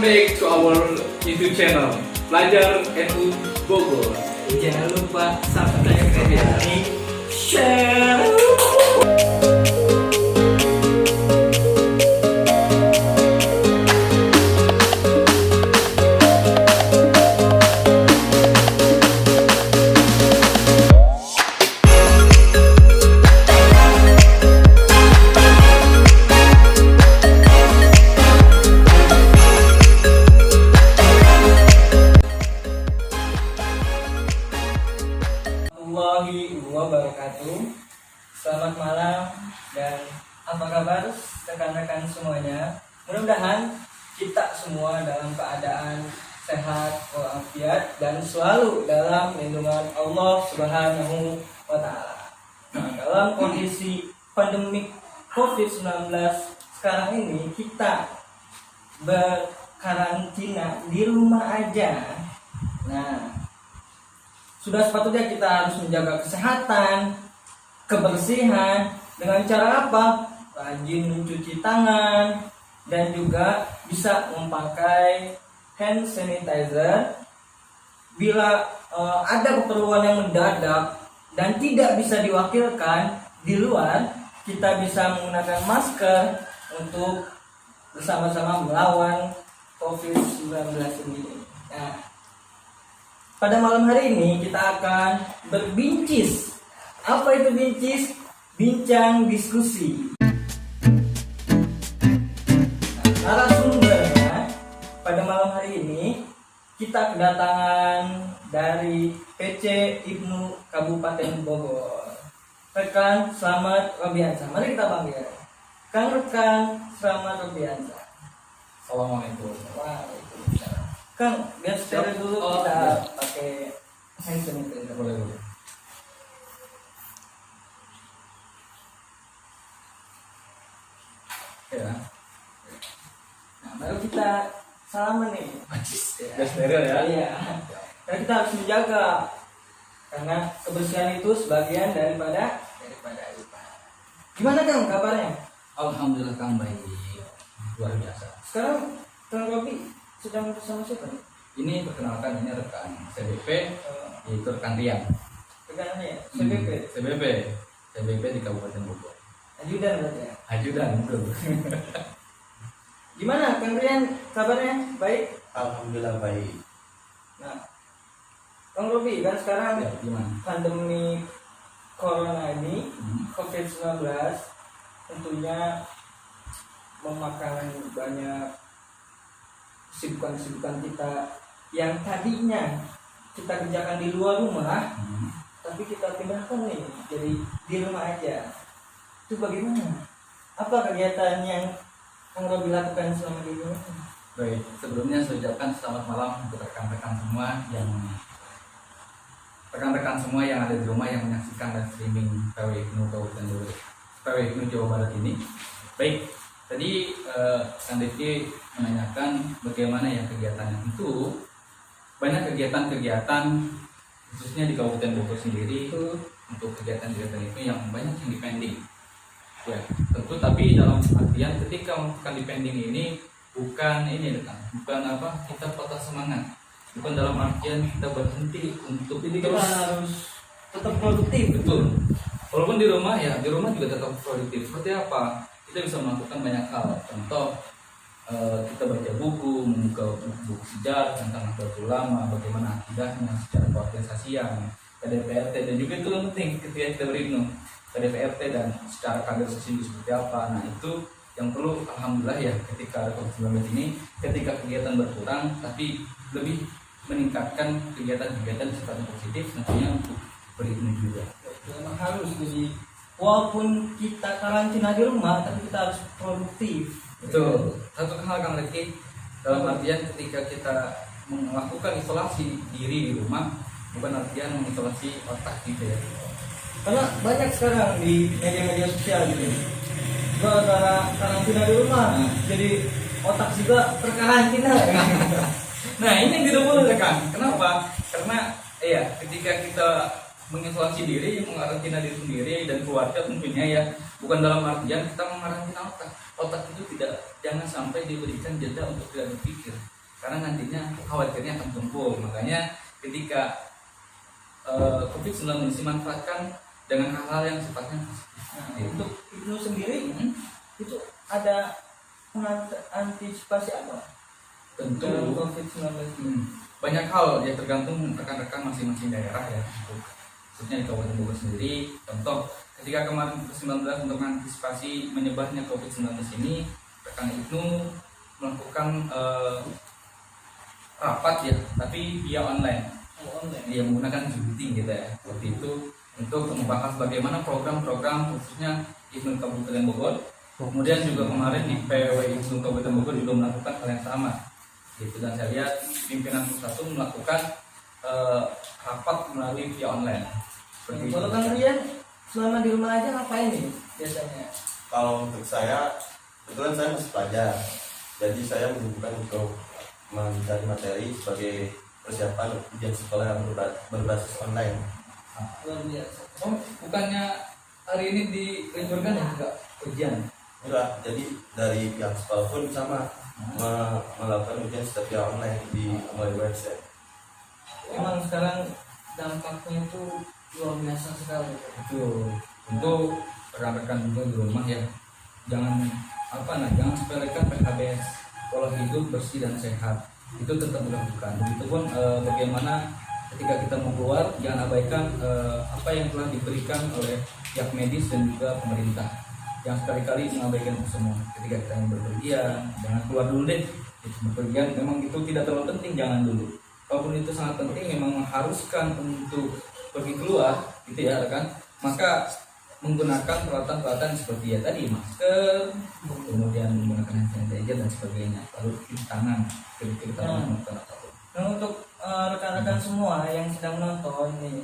back to our YouTube channel Pelajar NU Bogor. Jangan lupa subscribe ya, share. Wabarakatuh. Selamat malam dan apa kabar rekan-rekan semuanya? Mudah-mudahan kita semua dalam keadaan sehat walafiat dan selalu dalam lindungan Allah Subhanahu wa taala. Nah, dalam kondisi pandemik COVID-19 sekarang ini kita berkarantina di rumah aja. Nah, sudah sepatutnya kita harus menjaga kesehatan, kebersihan dengan cara apa? Rajin mencuci tangan dan juga bisa memakai hand sanitizer bila ada keperluan yang mendadak dan tidak bisa diwakilkan di luar, kita bisa menggunakan masker untuk bersama-sama melawan COVID-19 ini. Nah, pada malam hari ini kita akan berbincis. Apa itu bincis? Bincang diskusi. Nah, narasumbernya pada malam hari ini kita kedatangan dari PC Ibnu Kabupaten Bogor. Rekan Slamet Robiansa. Mari kita panggil. Rekan Slamet Robiansa. Assalamualaikum. Waalaikumsalam. Kang, biar steril dulu kita pakai hand sanitizer. Boleh. Ya. Nah, baru kita salaman nih. Biar steril ya. Iya. Karena kita harus menjaga karena kebersihan itu sebagian daripada ibadah. Gimana Kang kabarnya? Alhamdulillah Kang baik. Luar biasa. Sekarang Kang Robi sedang bersama siapa nih? Ini perkenalkan, ini rekan CBP, yaitu rekan Rian. Rekannya CBP di Kabupaten Bogor. Ajudan berarti ya? Ajudan betul. Gimana Kang Rian kabarnya? Baik? Alhamdulillah baik. Nah, Kang Robi kan sekarang Ya, gimana? pandemi corona ini COVID-19 tentunya memakan banyak kesibukan kita yang tadinya kita kerjakan di luar rumah, tapi kita pindahkan nih jadi di rumah aja. Itu bagaimana? Apa kegiatan yang Kang Robi lakukan selama di rumah? Baik, sebelumnya saya ucapkan selamat malam untuk rekan-rekan semua yang ada di rumah yang menyaksikan live streaming PW Jawa Barat ini. Baik, tadi Kang Devi menanyakan bagaimana ya kegiatannya. Tentu banyak kegiatan-kegiatan khususnya di Kabupaten Bogor sendiri untuk kegiatan-kegiatan itu yang banyak yang dipending. Ya, tentu tapi dalam artian ketika melakukan dipending ini bukan kita patah semangat. Bukan dalam artian kita berhenti untuk Jadi kita harus tetap produktif. Betul. Walaupun di rumah juga tetap produktif. Seperti apa? Kita bisa melakukan banyak hal. Contoh, kita baca buku, membuka buku sejarah tentang Nahdlatul Ulama, bagaimana akidahnya secara keorganisasian, KDPRT, dan juga itu yang penting ketika kita berhimnu KDPRT dan secara kader sesungguhnya seperti apa. Nah itu yang perlu, alhamdulillah ya, ketika COVID-19 ini, ketika kegiatan berkurang tapi lebih meningkatkan kegiatan-kegiatan sifatnya positif tentunya untuk berhimnu juga. Memang harus, jadi walaupun kita karantina di rumah tapi kita harus produktif. Betul. Satu hal Kang Reki, dalam artian ketika kita melakukan isolasi diri di rumah, bukan artian mengisolasi otak gitu ya. Karena banyak sekarang di media-media sosial gitu, gara-gara karantina di rumah, jadi otak juga terkarantina. Nah ini yang tidak boleh kan? Kenapa? Karena ketika kita mengisolasi diri, mengarantina diri sendiri dan keluarga tentunya ya, bukan dalam artian kita mengarantina otak. Otak itu jangan sampai diberikan jeda untuk tidak berpikir. karena nantinya khawatirnya akan tumpul. Makanya ketika COVID-19 dimanfaatkan dengan hal-hal yang sifatnya Nah, untuk Ibnu sendiri itu ada antisipasi apa tentu dalam COVID-19 ini? banyak hal ya, tergantung rekan-rekan masing-masing daerah ya. Khususnya di Kabupaten Bogor sendiri, contoh ketika kemarin COVID-19 untuk mengantisipasi menyebarnya COVID-19 ini, rekan Ibnu melakukan rapat ya, tapi via online. Dia menggunakan Zoom meeting gitu ya, seperti itu, untuk membahas bagaimana program-program khususnya Ibnu Kabupaten Bogor. Kemudian juga kemarin di PW Ibnu Kabupaten Bogor juga melakukan hal yang sama gitu, dan saya lihat pimpinan pusat melakukan rapat melalui via online. Seperti Kalau itu. Kang Rian selama di rumah aja ngapain nih biasanya? Kalau untuk saya, kebetulan saya masih pelajar, jadi saya menyibukkan untuk mencari materi sebagai persiapan ujian sekolah yang berbasis online. Luar biasa. Oh, bukannya hari ini diliburkan ya, enggak ujian? Enggak, jadi dari pihak sekolah pun sama melakukan ujian secara online di melalui website. Emang sekarang dampaknya itu luar biasa sekali. Betul. Untuk rekan-rekan juga di rumah ya, jangan jangan sepelekan PHBS, pola hidup bersih dan sehat itu tetap dilakukan. Begitupun bagaimana ketika kita mau keluar, jangan abaikan apa yang telah diberikan oleh pihak medis dan juga pemerintah. Yang sekali-kali mengabaikan itu semua. Ketika kita yang berpergian, jangan keluar dulu deh. Berpergian memang itu tidak terlalu penting, jangan dulu. Walaupun itu sangat penting, memang mengharuskan untuk pergi keluar, gitu ya kan? Maka menggunakan peralatan-peralatan seperti ya tadi, masker, kemudian menggunakan hand sanitizer dan sebagainya, lalu cuci tangan ketika kita melakukan apapun. Nah, untuk rekan-rekan semua yang sedang menonton nih,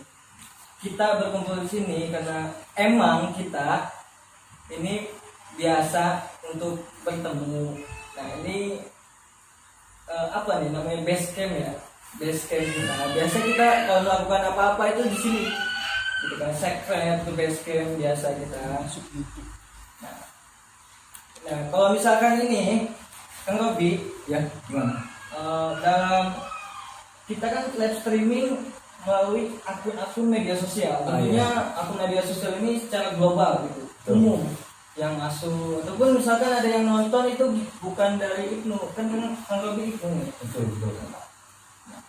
kita berkumpul di sini karena emang kita ini biasa untuk bertemu. Nah, ini apa nih namanya, base camp ya, base camp kita. Biasa kita kalau melakukan apa-apa itu di sini, gitu kan, secret ke base camp biasa kita. Nah, kalau misalkan ini Kang Robi Ya, gimana? dalam kita kan live streaming melalui akun-akun media sosial. Tentunya akun media sosial ini secara global gitu, umum, yang masuk ataupun misalkan ada yang nonton itu bukan dari Ibnu, kan Kang Robi Ibnu. Betul.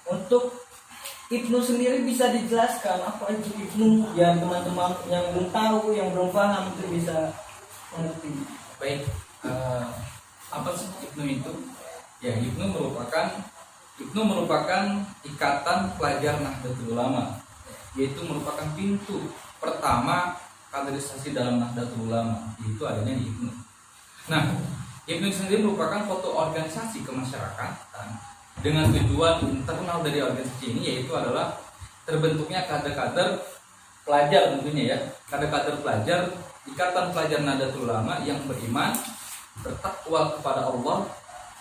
Untuk Ibnu sendiri bisa dijelaskan apa itu Ibnu, ya teman-teman yang belum tahu, yang belum paham itu bisa mengerti. Baik, apa sih Ibnu itu? Ya, Ibnu merupakan ikatan pelajar Nahdlatul Ulama, yaitu merupakan pintu pertama kaderisasi dalam Nahdlatul Ulama, yaitu adanya di Ibnu. Nah, Ibnu sendiri merupakan foto organisasi kemasyarakatan dengan tujuan internal dari organisasi ini, yaitu adalah terbentuknya kader-kader pelajar, tentunya ya, kader-kader pelajar, ikatan pelajar Nahdlatul Ulama yang beriman, bertakwa kepada Allah,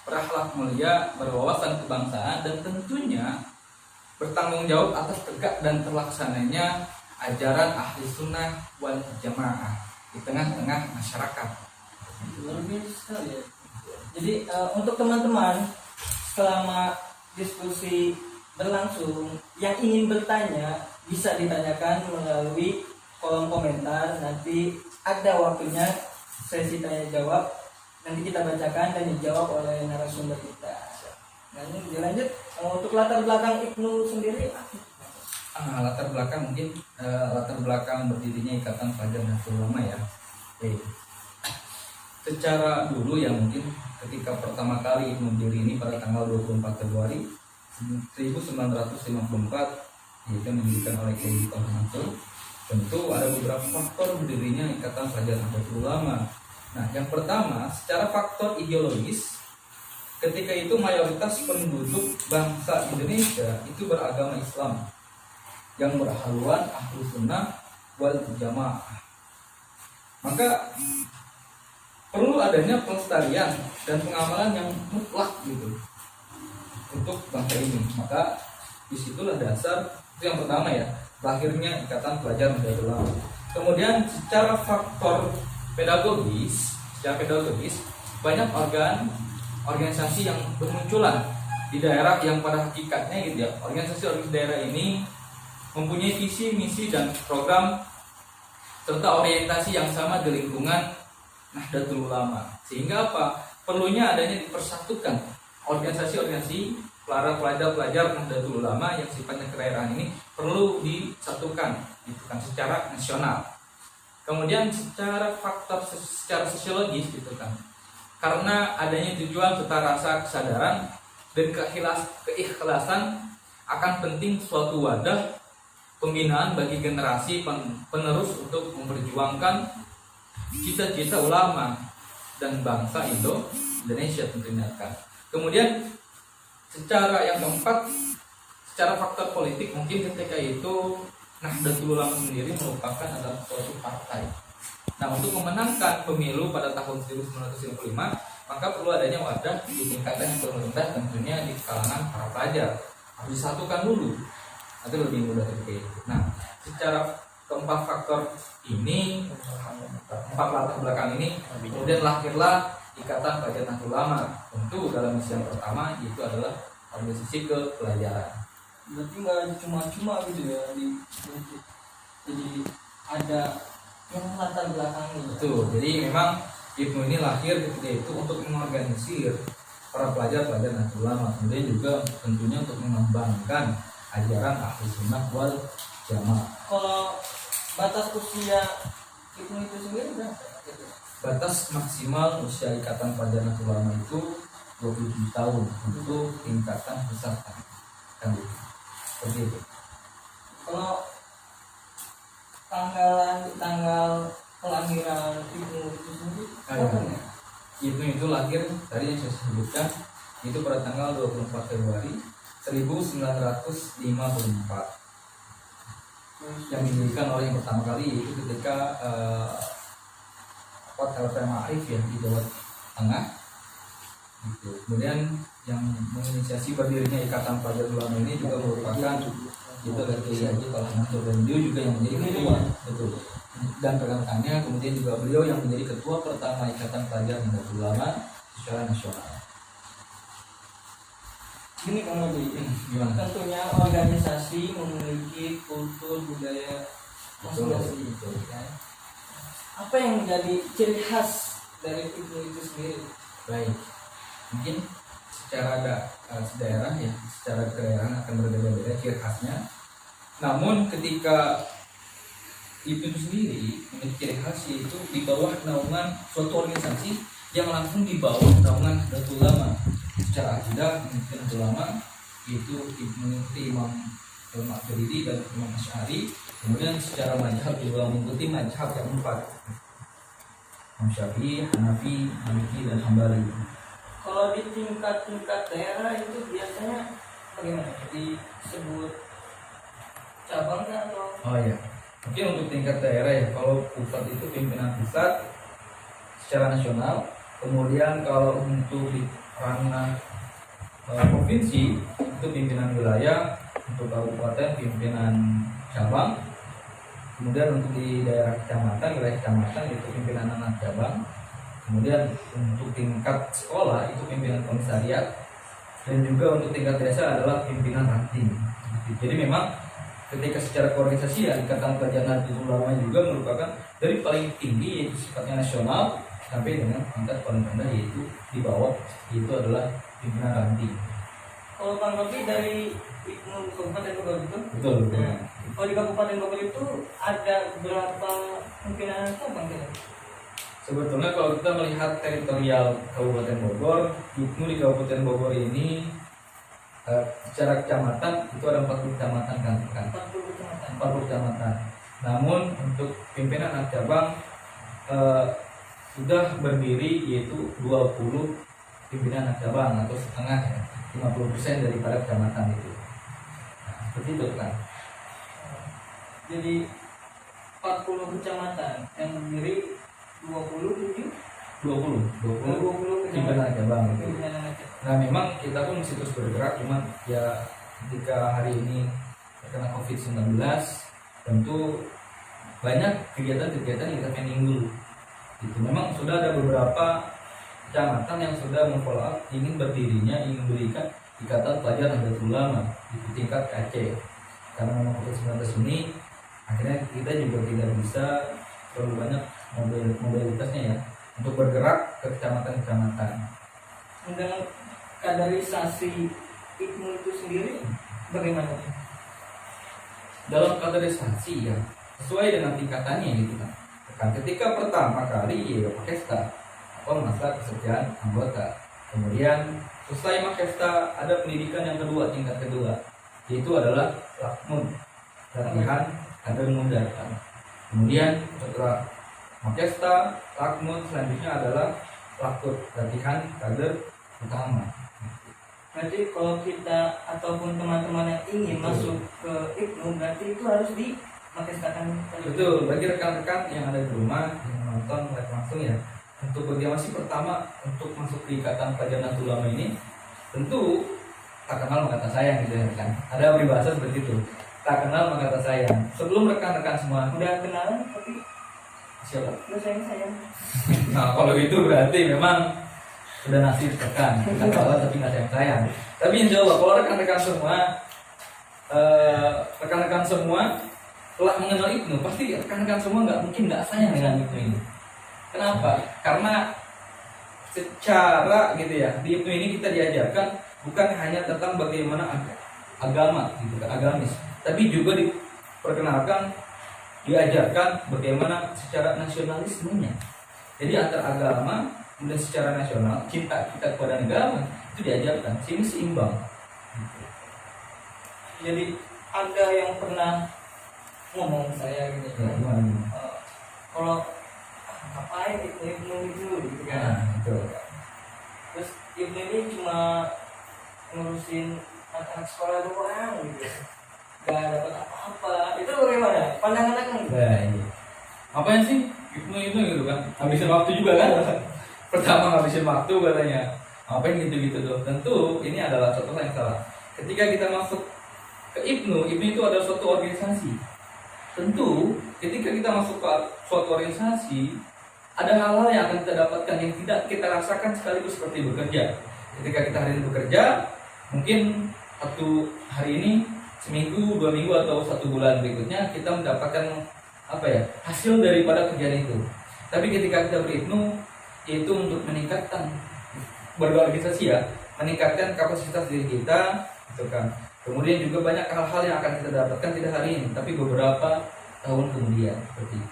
berakhlak mulia, berwawasan kebangsaan, dan tentunya bertanggung jawab atas tegak dan terlaksananya ajaran ahli sunnah wal jamaah di tengah-tengah masyarakat. Luar biasa sekali ya. Jadi untuk teman-teman, selama diskusi berlangsung, yang ingin bertanya bisa ditanyakan melalui kolom komentar. Nanti ada waktunya sesi tanya jawab, nanti kita bacakan dan dijawab oleh narasumber kita. Nah, ini dilanjut untuk latar belakang Ibnu sendiri. Latar belakang mungkin latar belakang berdirinya Ikatan Pelajar Nahdlatul Ulama ya. Secara dulu ya, mungkin ketika pertama kali berdiri ini pada tanggal 24 Februari 1954, yaitu didirikan oleh Kiai Mansur. Tentu ada beberapa faktor berdirinya Ikatan Pelajar Nahdlatul Ulama. Nah, yang pertama, secara faktor ideologis, ketika itu mayoritas penduduk bangsa Indonesia itu beragama Islam yang berhaluan ahlu sunnah wal jamaah. Maka perlu adanya pelestarian dan pengamalan yang mutlak gitu untuk bangsa ini. Maka disitulah dasar, itu yang pertama ya, lahirnya Ikatan Pelajar Nahdlatul Ulama. Kemudian secara faktor pedagogis banyak organisasi yang bermunculan di di daerah yang pada hakikatnya gitu ya, organisasi daerah ini mempunyai visi, misi dan program serta orientasi yang sama di lingkungan Nahdlatul Ulama. Sehingga apa? Perlunya adanya dipersatukan organisasi-organisasi para pelajar-pelajar Nahdlatul Ulama yang sifatnya kedaerahan ini perlu disatukan gitu kan, secara nasional. Kemudian secara faktor secara sosiologis gitu kan, karena adanya tujuan serta rasa kesadaran dan keikhlasan akan penting suatu wadah pembinaan bagi generasi penerus untuk memperjuangkan cita-cita ulama dan bangsa Indonesia tentunya kan. Kemudian secara yang keempat, secara faktor politik, mungkin ketika itu Nahdlatul Ulama sendiri merupakan adalah suatu partai. Nah, untuk memenangkan pemilu pada tahun 1955, maka perlu adanya wadah di tingkatan yang paling rendah, tentunya di kalangan para pelajar. Harus disatukan dulu, nanti lebih mudah terjadi. Nah, secara keempat faktor ini, empat latar belakang ini, kemudian lahirlah Ikatan Pelajar Nahdlatul Ulama. Tentu dalam misi yang pertama itu adalah organisasi kepelajaran. Berarti nggak cuma-cuma gitu ya jadi ada yang latar belakangnya. Betul. Jadi memang Ibnu ini lahir ketika itu untuk mengorganisir para pelajar-pelajar Nahdlatul Ulama, kemudian juga tentunya untuk mengembangkan ajaran Ahlu Sunnah wal Jamaah. Kalau batas usia Ibnu itu sendiri berapa? Batas maksimal usia Ikatan Pelajar Nahdlatul Ulama itu 27 tahun untuk tingkatan peserta. Kan gitu. Seperti itu. Kalau tanggal kelahiran Ibnu itu sendiri kapan ya? Ibnu itu lahir tadi yang saya sebutkan itu pada tanggal 24 Februari 1954. Yang didirikan oleh yang pertama kali itu ketika LP Ma'arif ya di Jawa Tengah gitu. Kemudian yang menginisiasi berdirinya Ikatan Pelajar Ulama ini juga merupakan itu dari Kiai Haji Kalhanato, dan beliau juga yang menjadi ketua, betul. Dan rekan-rekannya kemudian juga beliau yang menjadi ketua pertama Ikatan Pelajar Nahdlatul Ulama secara nasional. Gini Kang Robi, Gimana? tentunya organisasi memiliki kultur budaya masing-masing. Ya. Apa yang menjadi ciri khas dari Ibnu itu sendiri? Baik, mungkin secara daerah ya, secara kedaerahan akan berbeda-beda ciri khasnya. Namun ketika Ibnu sendiri memiliki ciri khas yaitu di bawah naungan suatu organisasi yang langsung di bawah naungan Nahdlatul Ulama. Secara akidah Nahdlatul Ulama yaitu mengikuti Imam Al-Maturidi dan Imam Asy'ari. Kemudian secara mazhab juga mengikuti mazhab yang empat, Imam Syafi'i, Hanafi, Maliki dan Hambali. Kalau di tingkat daerah itu biasanya bagaimana? Disebut cabangnya atau? Oh ya, mungkin untuk tingkat daerah ya, kalau pusat itu pimpinan pusat secara nasional. Kemudian kalau untuk di ranah provinsi itu pimpinan wilayah, untuk kabupaten pimpinan cabang. Kemudian untuk di daerah kecamatan, wilayah kecamatan itu pimpinan anak cabang. Kemudian untuk tingkat sekolah itu pimpinan komisariat, dan juga untuk tingkat desa adalah pimpinan ranting. Jadi memang ketika secara koordinasi Ikatan Pelajar Nahdlatul Ulama juga merupakan dari paling tinggi yaitu sifatnya nasional sampai dengan tingkat paling rendah yaitu di bawah itu adalah pimpinan ranting. Kalau Bang Robi dari Ibnu Kabupaten Bogor itu? Betul. Nah, kalau di Kabupaten Bogor itu ada berapa pimpinan cabang ya? Sebetulnya kalau kita melihat teritorial Kabupaten Bogor, Ibnu di Kabupaten Bogor ini secara kecamatan itu ada 40 kecamatan kan? 40 kecamatan. 40 kecamatan. Namun untuk pimpinan anak cabang sudah berdiri yaitu 20 pimpinan anak cabang atau setengah ya, 50% daripada kecamatan itu. Nah, seperti itu kan. Jadi 40 kecamatan yang berdiri 20 pimpinan anak cabang itu. pimpinan anak cabang. Nah memang kita pun masih terus bergerak, cuman ya ketika hari ini terkena COVID-19 tentu banyak kegiatan-kegiatan yang kita pending dulu. Itu memang sudah ada beberapa kecamatan yang sudah memfollow up ingin berdirinya, ingin memberikan Ikatan Pelajar Nahdlatul Ulama di tingkat Aceh. Karena memang COVID-19 ini akhirnya kita juga tidak bisa terlalu banyak mobilitasnya ya untuk bergerak ke kecamatan-kecamatan. Dengan kaderisasi IPNU itu sendiri bagaimana? Dalam kaderisasi ya sesuai dengan tingkatannya gitu kan. Ketika pertama kali ya Makesta atau masa kesejahteraan anggota, kemudian selesai Makesta ada pendidikan yang kedua, tingkat kedua, yaitu adalah Lakmud, latihan kader muda kan. Kemudian setelah Makesta, Lakmud, selanjutnya adalah Lakut, latihan kader utama. Berarti kalau kita ataupun teman-teman yang ingin masuk ke IPNU berarti itu harus di Makestakan. Betul, bagi rekan-rekan yang ada di rumah yang menonton live langsung ya, untuk bagaimana sih pertama untuk masuk ke Ikatan Pelajar Nahdlatul Ulama ini, tentu tak kenal maka tak sayang gitu ya kan. Ada peribahasa seperti itu, tak kenal maka tak sayang. Sebelum rekan-rekan semua Udah kenalan tapi siapa? udah sayang. Nah kalau itu berarti memang udah nasib tekan, kita kalah tapi nggak sayang. Tapi insya Allah kalau rekan-rekan semua telah mengenal IPNU, pasti rekan-rekan semua nggak mungkin nggak sayang dengan IPNU ini. Kenapa? Karena secara gitu ya di IPNU ini kita diajarkan bukan hanya tentang bagaimana agama gitu kan, agamis, tapi juga diperkenalkan, diajarkan bagaimana secara nasionalismenya. Jadi antar agama kemudian secara nasional, cinta kita kepada negara itu diajarkan, sini seimbang. Jadi ada yang pernah ngomong saya gitu kan, kalau ngapain IPNU itu gitu kan. Betul. Terus IPNU ini cuma ngurusin anak-anak sekolah doang gitu, gak dapat apa-apa. Itu bagaimana pandangan akang? Baik. Apa yang sih IPNU gitu kan? Habisin waktu juga kan? Pertama ngabisin waktu katanya. Ngapain gitu-gitu tuh? Tentu ini adalah contoh yang salah. Ketika kita masuk ke IPNU itu adalah suatu organisasi. Tentu ketika kita masuk ke suatu organisasi, ada hal-hal yang akan kita dapatkan yang tidak kita rasakan sekaligus seperti bekerja. Ketika kita hari ini bekerja, mungkin satu hari ini seminggu, 2 minggu atau 1 bulan berikutnya kita mendapatkan hasil daripada kerjaan itu. Tapi ketika kita berIPNU, yaitu untuk meningkatkan berorganisasi ya, meningkatkan kapasitas diri kita, gitu kan. Kemudian juga banyak hal-hal yang akan kita dapatkan tidak hari ini, tapi beberapa tahun kemudian seperti itu.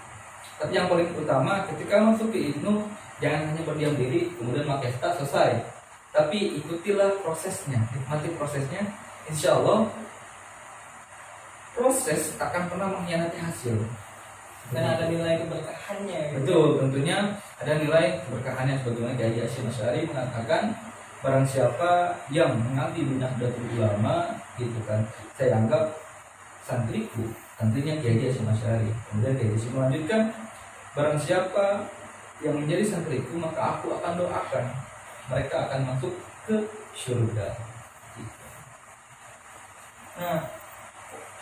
Tapi yang paling utama ketika masuk ke IPNU, jangan hanya berdiam diri kemudian Makesta selesai, tapi ikutilah prosesnya, nikmati prosesnya. Insya Allah proses akan pernah mengkhianati hasil. Dan ada nilai keberkahannya gitu. Betul, tentunya ada nilai keberkahannya sebagaimana Kiai Hasyim Asy'ari mengatakan, barang siapa yang mengambil Nahdlatul Ulama gitu kan, saya anggap santriku, santrinya Kiai Hasyim Asy'ari. Kemudian Kiai Hasyim melanjutkan, barang siapa yang menjadi santriku maka aku akan doakan mereka akan masuk ke surga. Gitu. Nah,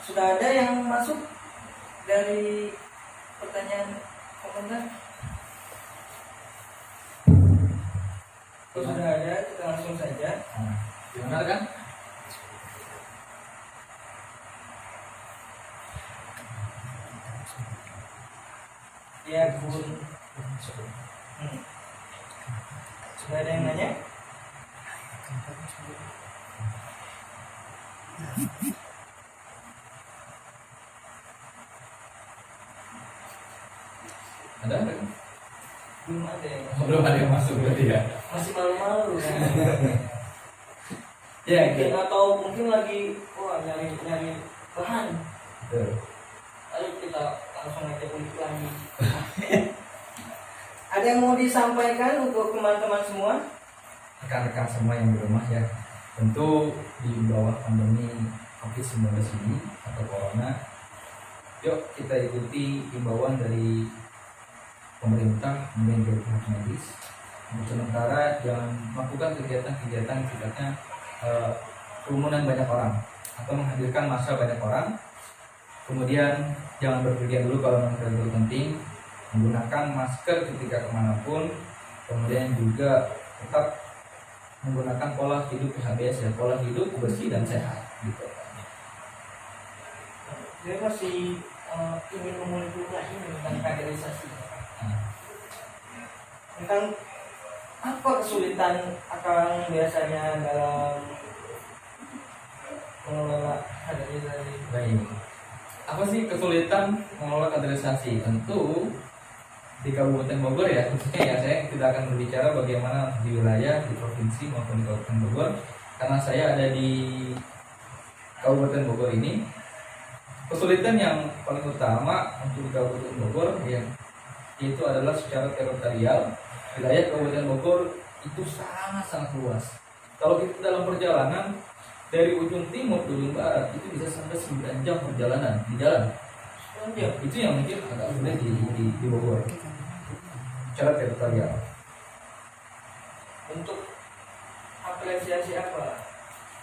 sudah ada yang masuk dari pertanyaan komentar? Kalau sudah ada, kita langsung saja. Gimana kan? Ya, Bun. Sudah ada yang nanya? Ada kan? Belum ada yang Belum ada yang masuk berarti ya. masih malu-malu kan? Ya, Mungkin atau mungkin lagi nyari bahan. Betul. Ayo kita langsung aja ulik lagi. Ada yang mau disampaikan untuk teman-teman semua? Rekan-rekan semua yang di rumah ya, tentu di bawah pandemi COVID-19 ini atau corona, yuk kita ikuti himbauan dari pemerintah kemudian dari pihak medis. Untuk sementara jangan melakukan kegiatan-kegiatan sifatnya kerumunan banyak orang atau menghadirkan massa banyak orang. Kemudian jangan berpergian dulu kalau memang terlalu penting, menggunakan masker ketika kemanapun. Kemudian juga tetap menggunakan pola hidup PHBS ya, pola hidup bersih dan sehat gitu. Saya masih ingin mengulik ini tentang kaderisasi. Tentang apa kesulitan akan biasanya dalam mengelola kaderisasi? Baik. Apa sih kesulitan mengelola kaderisasi? Tentu di Kabupaten Bogor ya, khususnya ya, saya tidak akan berbicara bagaimana di wilayah, di provinsi maupun di Kabupaten Bogor, karena saya ada di Kabupaten Bogor ini. Kesulitan yang paling utama untuk di Kabupaten Bogor ya, itu adalah secara teritorial. Wilayah Kabupaten Bogor itu sangat luas. Kalau kita dalam perjalanan dari ujung timur ke ujung barat itu bisa sampai 9 jam perjalanan di jalan. Itu yang mungkin agak sulit di Bogor secara teritorial. Untuk apresiasi apa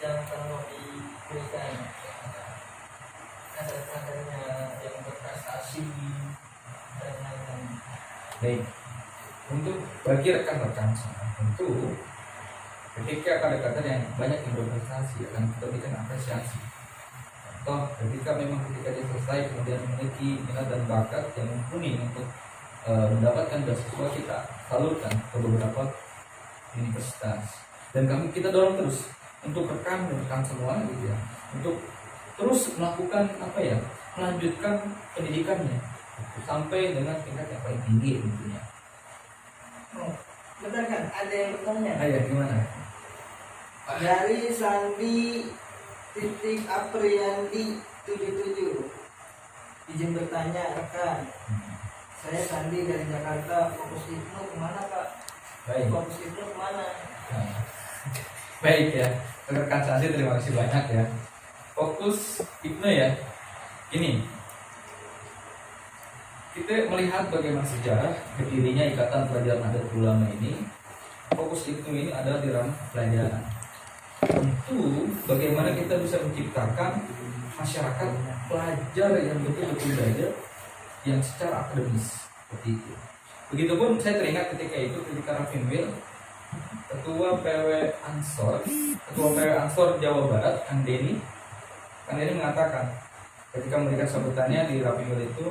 yang perlu diberikan kader-kadernya yang berprestasi dan lain-lain? Baik, untuk bagi rekan-rekan semua, tentu ketika kader-kader yang banyak yang berprestasi akan kita berikan apresiasi. Contoh, ketika dia selesai kemudian memiliki minat dan bakat yang mumpuni untuk mendapatkan beasiswa, kita salurkan ke beberapa universitas, dan kita dorong terus untuk rekan-rekan semua gitu ya, untuk terus melakukan melanjutkan pendidikannya sampai dengan tingkat yang paling tinggi tentunya. Betul kan? Ada yang bertanya. Ayo gimana? Dari Sandi titik Apriandi 77. Izin bertanya rekan. Saya Sandi dari Jakarta. Fokus Ibnu kemana Pak? Baik. Fokus Ibnu kemana? Baik ya, rekan Sandi terima kasih banyak ya. Fokus Ibnu ya. Ini kita melihat bagaimana sejarah berdirinya Ikatan Pelajar Nahdlatul Ulama ini. Fokus Ibnu ini adalah di ranah pelajaran. Tentu bagaimana kita bisa menciptakan masyarakat pelajar yang betul-betul belajar yang secara akademis seperti itu. Begitupun saya teringat ketika Raffi Will, Ketua PW Ansor Jawa Barat, Kang Denny mengatakan ketika memberikan sambutannya di Raffi Will itu,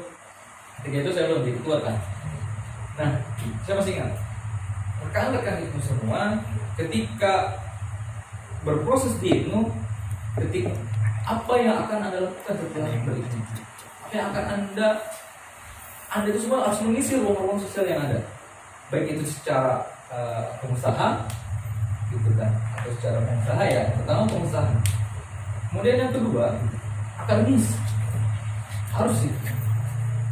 ketika itu saya belum jadi ketua kan. Nah, saya masih ingat rekan-rekan itu semua ketika berproses di IPNU, ketika apa yang akan Anda lakukan setelah berikut, apa yang akan Anda itu semua harus mengisi ruang-ruang sosial yang ada, baik itu secara pengusaha gitu kan, atau secara pengusaha ya, pertama pengusaha, kemudian yang kedua akademis, harus sih,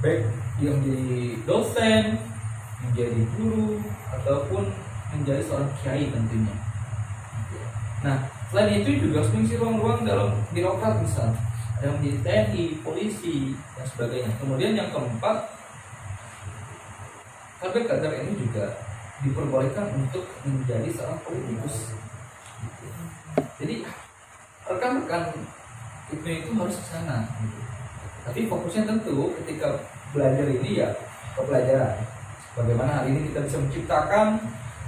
baik yang jadi dosen, menjadi guru, ataupun menjadi seorang kiai tentunya. Nah, selain itu juga harus mengisi ruang-ruang dalam birokrat misal, ada yang menjadi TNI, polisi, dan sebagainya. Kemudian yang keempat, kader-kader ini juga diperbolehkan untuk menjadi seorang politikus. Jadi rekan-rekan itu harus ke sana. Tapi fokusnya tentu ketika belajar ini ya ke pelajaran. Bagaimana hari ini kita bisa menciptakan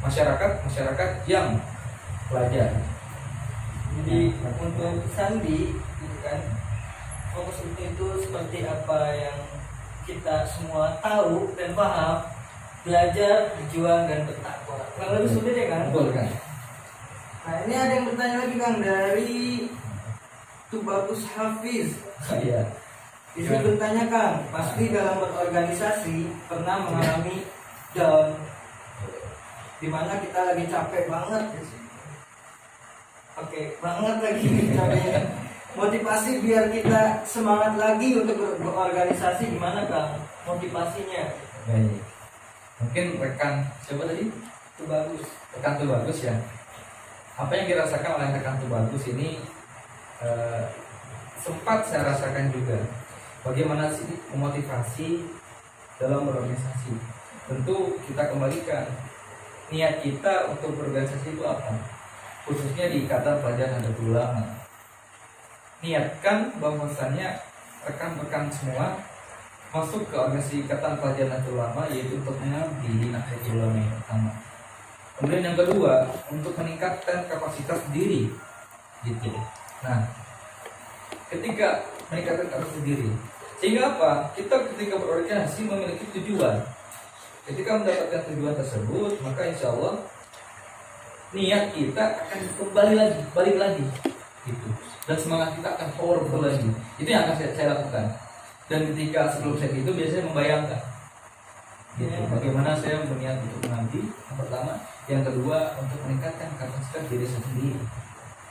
masyarakat yang pelajar. Jadi untuk Sandi gitu kan, fokus itu seperti apa yang kita semua tahu dan paham, belajar, berjuang dan bertakwa. Kurang lebih sulit ya kan? Betul kan? Nah ini ada yang bertanya lagi Kang dari Tubagus Hafiz. Iya. Bisa bertanya Kang, pasti dalam berorganisasi pernah mengalami down, dimana kita lagi capek banget. Oke, banget lagi capeknya. Motivasi biar kita semangat lagi untuk berorganisasi gimana Kang? Motivasinya? Baik. Mungkin rekan siapa tadi? Tubagus. Rekan Tubagus ya. Apa yang dirasakan oleh rekan Tubagus ini sempat saya rasakan juga. Bagaimana sih memotivasi dalam berorganisasi? Tentu kita kembalikan niat kita untuk berorganisasi itu apa? Khususnya di Ikatan Pelajar Nahdlatul Ulama. Niatkan bahwasannya rekan-rekan semua masuk ke organisasi Ikatan Pelajar Nahdlatul Ulama, yaitu untuk mengabdi di Nahdlatul Ulama yang pertama. Kemudian yang kedua, untuk meningkatkan kapasitas diri, gitu. Nah, ketika meningkatkan kapasitas diri, sehingga apa? Kita ketika berorganisasi memiliki tujuan. Ketika mendapatkan tujuan tersebut, maka insya Allah niat kita akan kembali lagi, balik lagi, gitu. Dan semangat kita akan powerful lagi. Itu yang akan saya lakukan. Dan ketika sebelum saya itu biasanya membayangkan, gitu. Bagaimana saya berniat untuk menanti. Yang pertama, yang kedua untuk meningkatkan kapasitas diri sendiri.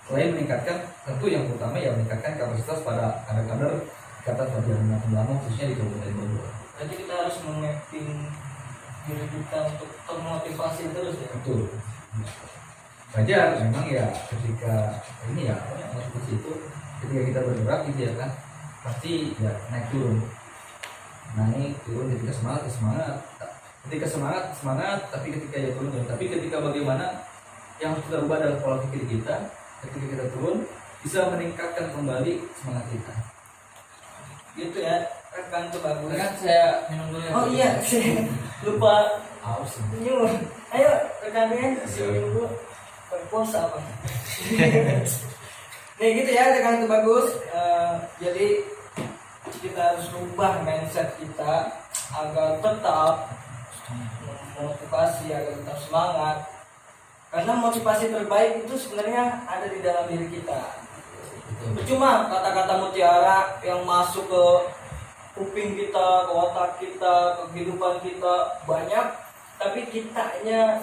Selain meningkatkan, tentu yang utama ya meningkatkan kapasitas pada kader-kader kata pelajaran makin lama khususnya di Kabupaten Bogor. Jadi kita harus memapping diri kita untuk termotivasi terus ya. Betul. Wajar memang ya ketika ini ya motivasi itu ketika kita bergerak gitu ya kan pasti ya naik turun ketika semangat tapi ketika ya turun tapi ketika bagaimana yang harus kita ubah dalam pola pikir kita ketika kita turun bisa meningkatkan kembali semangat kita. Gitu ya, rekan kebagusan. Kan saya minum dulu ya. Oh iya, saya lupa Haus. nyuruh. Ayo rekan rekan minum dulu. Berpuasa apa? Nih gitu ya rekan kebagus. Jadi kita harus rubah mindset kita agar tetap motivasi, agar tetap semangat. Karena motivasi terbaik itu sebenarnya ada di dalam diri kita. Cuma kata-kata mutiara yang masuk ke kuping kita, ke otak kita, ke kehidupan kita banyak, tapi kitanya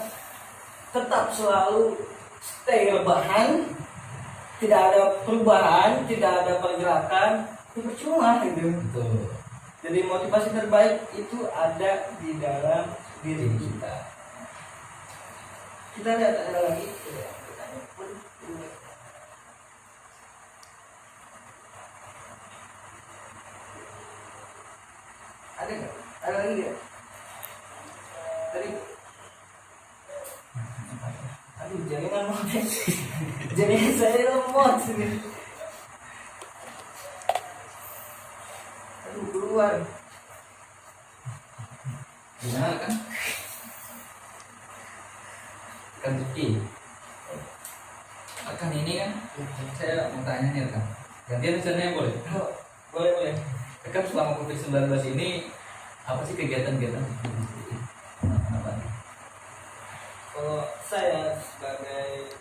tetap selalu stay rebahan, tidak ada perubahan, tidak ada pergerakan, itu percuma gitu. Betul. Jadi motivasi terbaik itu ada di dalam diri kita. Kita lihat ada lagi. Ada nggak? Ada lagi nggak? Tadi. Aduh, jaringan lemot. Jaringan saya lemot sini. Aduh, keluar. Gimana kan? Kan Zuki. Akan ini kan saya mau tanya nih kan. Gantian rencananya boleh? Oh, boleh. Kan selama COVID-19 ini apa sih kegiatan-kegiatan? Kenapa? Kalau saya sebagai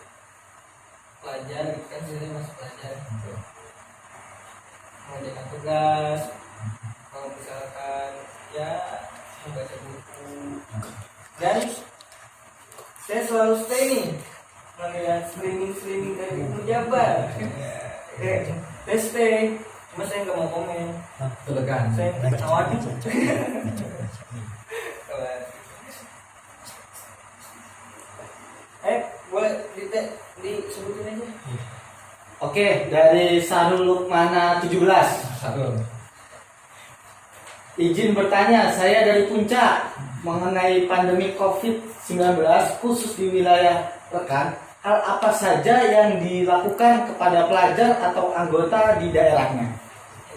pelajar, kan saya masih pelajar, mengerjakan tugas, kalau misalkan ya membaca buku, dan saya selalu stay nih melihat streaming dari Ibu Jabar. Saya stay, cuma saya nggak mau komen. Telekan. Saya tawarin. Boleh disebutin aja. Oke, dari Sarul Lukmana 17. Satu. Izin bertanya, saya dari Puncak mengenai pandemi COVID-19 khusus di wilayah rekan. Hal apa saja yang dilakukan kepada pelajar atau anggota di daerahnya?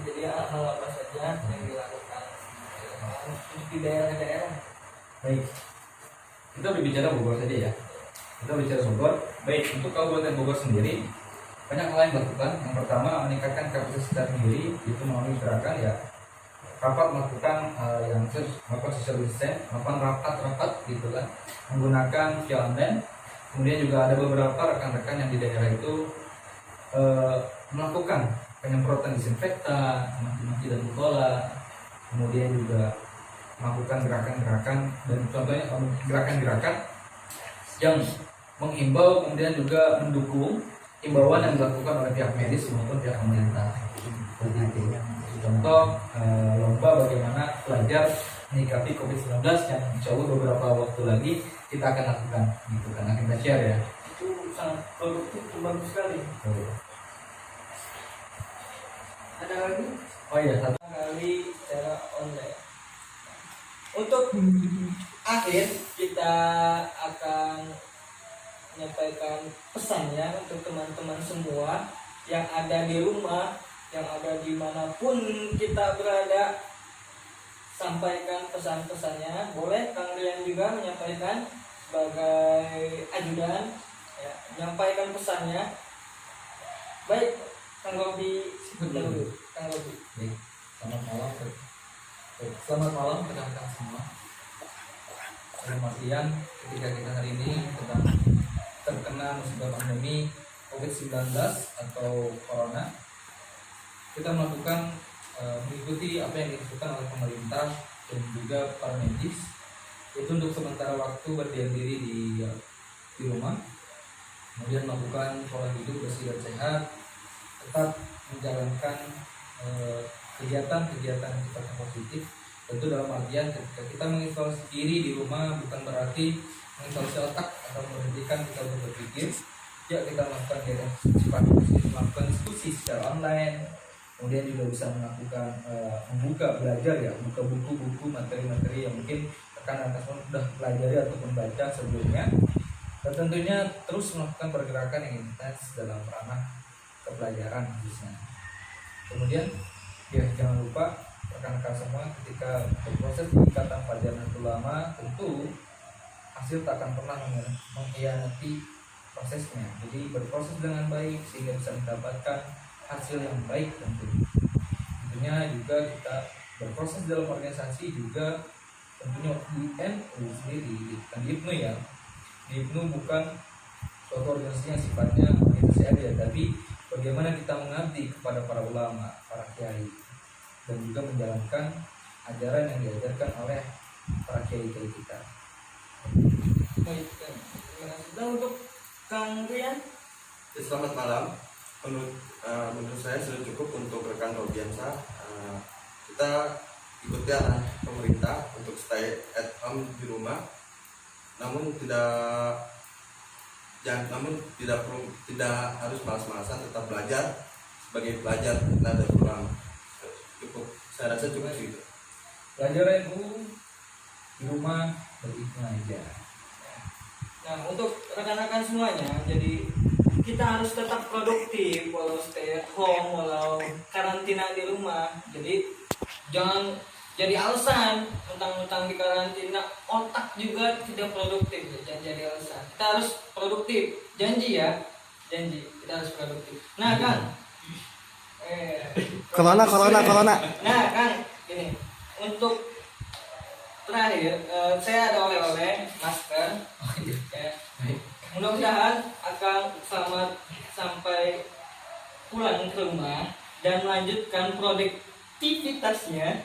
Jadi hal apa saja yang dilakukan di daerah-daerah. Baik. Kita berbicara Bogor saja ya. Kita bicara Bogor. Baik, untuk Kabupaten Bogor sendiri banyak hal yang dilakukan. Yang pertama meningkatkan kapasitas diri itu melalui gerakan ya rapat melakukan yang melakukan social distancing, melakukan rapat gitu kan menggunakan via online. Kemudian juga ada beberapa rekan-rekan yang di daerah itu melakukan penyemprotan disinfektan, maki-maki dan bola. Kemudian juga melakukan gerakan-gerakan dan contohnya gerakan-gerakan yang menghimbau kemudian juga mendukung himbauan yang dilakukan oleh pihak medis maupun pihak pemerintah. Seperti itu. Contoh lomba bagaimana pelajar menyikapi COVID-19 yang insya Allah beberapa waktu lagi kita akan lakukan, gitu kan, akan kita share ya. Itu sangat produktif, bagus sekali. Ada lagi? Oh iya, satu. Kali secara online. Untuk akhir kita akan menyampaikan pesannya untuk teman-teman semua yang ada di rumah, yang ada dimanapun kita berada. Sampaikan pesan-pesannya. Boleh Kang Rian juga menyampaikan sebagai ajudan ya, menyampaikan pesannya. Baik, Kang Robi dahulu. Kang Robi. Baik, selamat malam. Selamat malam rekan-rekan semua. Dalam artian ketika kita hari ini sedang terkena musibah pandemi COVID-19 atau Corona, kita melakukan mengikuti apa yang dilakukan oleh pemerintah dan juga para medis, yaitu untuk sementara waktu berdiam diri di rumah, kemudian melakukan pola hidup bersih dan sehat, tetap menjalankan kegiatan-kegiatan yang sifatnya positif. Tentu dalam artian ketika kita mengisolasi diri di rumah bukan berarti mengisolasi otak atau menghentikan kita untuk berpikir. Ya, kita melakukan kegiatan sifatnya positif, melakukan diskusi secara online, kemudian juga bisa melakukan membuka belajar ya, membuka buku-buku materi-materi yang mungkin rekan-rekan semua sudah pelajari atau membaca sebelumnya, dan tentunya terus melakukan pergerakan yang intens dalam ranah kepelajaran khususnya. Kemudian ya jangan lupa rekan-rekan semua, ketika berproses di ikatan Fajar Nahdlatul Ulama, tentu hasil tak akan pernah mengkhianati prosesnya. Jadi berproses dengan baik sehingga bisa mendapatkan hasil yang baik tentunya juga kita berproses dalam organisasi juga tentunya di NU sendiri, bukan di IPNU ya. Di IPNU bukan suatu organisasi yang sifatnya organisasi aja, tapi bagaimana kita mengabdi kepada para ulama, para kiai, dan juga menjalankan ajaran yang diajarkan oleh para kiai-kiai kita. Baik, terima kasih. Dan untuk Kang Rian, Selamat malam. Menurut saya sudah cukup untuk rekan Robiansa. Kita ikuti arah pemerintah untuk stay at home di rumah, namun tidak harus malas-malasan, tetap belajar sebagai pelajar Nahdlatul Ulama. Cukup, saya rasa cukup gitu. Belajar NU di rumah berikna aja. nah untuk rekan-rekan semuanya, jadi kita harus tetap produktif walau stay at home, walau karantina di rumah. Jadi jangan jadi alasan mentang-mentang di karantina otak juga tidak produktif. Jangan jadi alasan. Kita harus produktif. Janji ya, janji kita harus produktif. Nah Kang, Corona. nah Kang, gini untuk terakhir saya ada oleh-oleh masker. Ya. Mudah-mudahan akan selamat sampai pulang ke rumah dan melanjutkan produktivitasnya,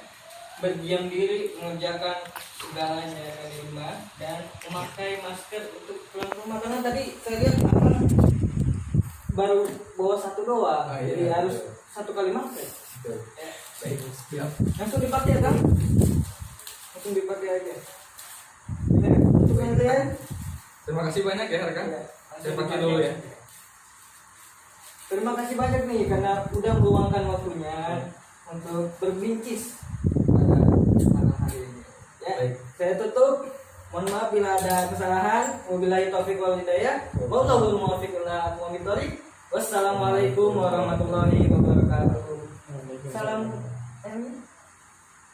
berdiam diri, mengerjakan segalanya di rumah, dan memakai masker untuk pulang ke rumah. Karena tadi saya lihat Akang baru bawa satu doang, jadi harus satu kali masker. Ya. Baik, siap. Langsung dipakai kan? Langsung dipakai aja. Ya, untuk yang lain. Terima kasih banyak ya rekan. Ya, Saya pakai dulu ya. Terima kasih banyak nih karena udah meluangkan waktunya untuk berbincang pada malam hari ini. Ya, Baik. saya tutup. Mohon maaf bila ada kesalahan. Wabillahi taufiq wal hidayah. Wallahul muwaffiq ila aqwamit thoriq. Wassalamualaikum warahmatullahi wabarakatuh. Salam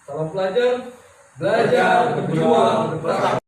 Salam pelajar, belajar, berjuang, berprestasi.